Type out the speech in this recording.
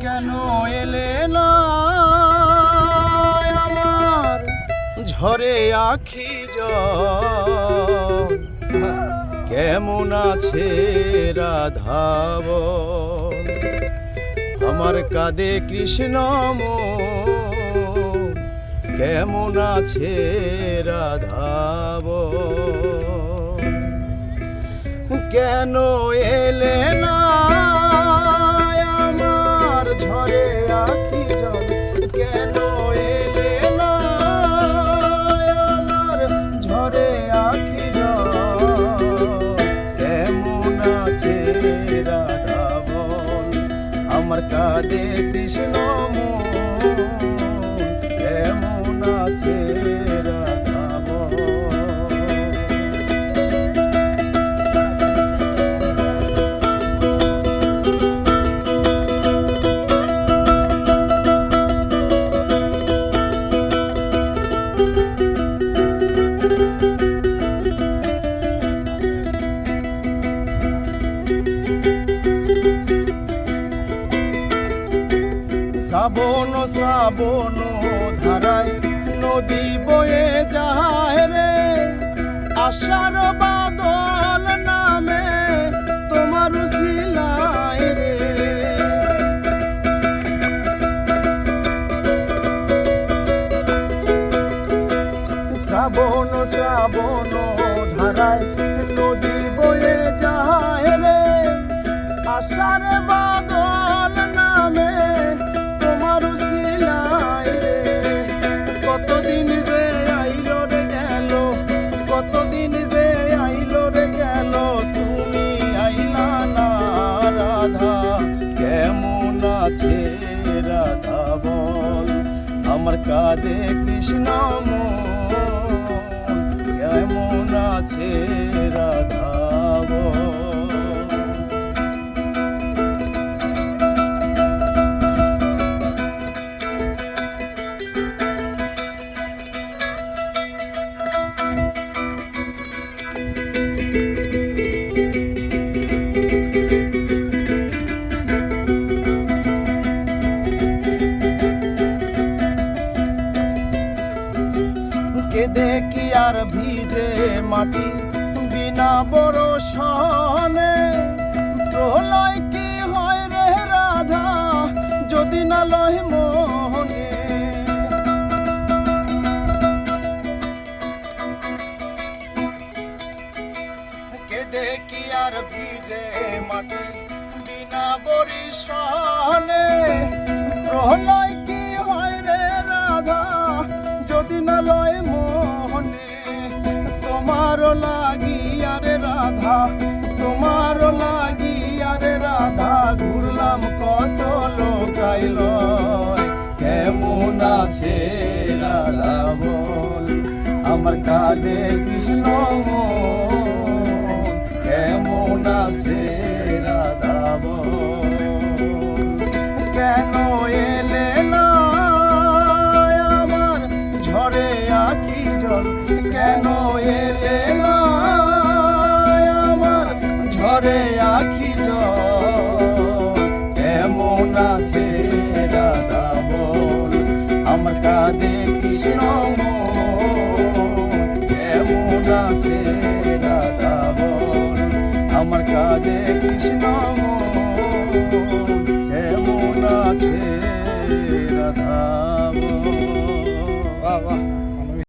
কেন এলে না আমার ঝরে আখি জল? কেমন আছে রাধাব? আমার কাঁদে কৃষ্ণ মন, কেমন আছে রাধাব? কেন এলে না আমার ঝরে আখি জল? কেন এলে না আমার ঝরে আখি জল? কেমন আছে রাধা বল? আমার কাঁদে কৃষ্ণ মন, কেমন আছে রাধা বল? শ্রাবণ শ্রাবণ ধারায় নদী বয়ে যায় রে, আষাঢ় বাদল নামে তোমার শিলায় রে। শ্রাবণ শ্রাবণ ধারায় নদী বয়ে যায় রে, আষাঢ় বাদল নামে তোমার শিলায় রে। কতদিন যে আইলো রে গেল, কতদিন যে আইলো রে গেল, তুমি আইলা না রাধা। কেমন আছে রাধা বল? আমার কাঁদে কৃষ্ণ মন, কেমন আছে রাধা বল? কেঁদে কি আর ভিজে মাটি বিনা বরষণে? প্রলয় কি হয় রে রাধা যদি না লয় মনে? কেঁদে কি আর ভিজে মাটি বিনা বরষণে? প্রলয় কি হয় রে রাধা যদি না লয় মনে? তোমার লাগিয়া রে রাধা, তোমার লাগিয়া রে রাধা, ঘুরলাম কত লোকাইল। কেমন আছে রাধা বল? আমার কাঁদে কৃষ্ণ মন, কেমন আছে রাধা বল? কেন এলে না আমার ঝরে আখি জল? কেন এলে না আমার ঝরে আখি জল? কেমন আছে রাধা বল? আমার কাঁদে কৃষ্ণ মন, কেমন আছে রাধা বল? আমার কাঁদে কৃষ্ণ মন, কেমন আছে রাধা বল?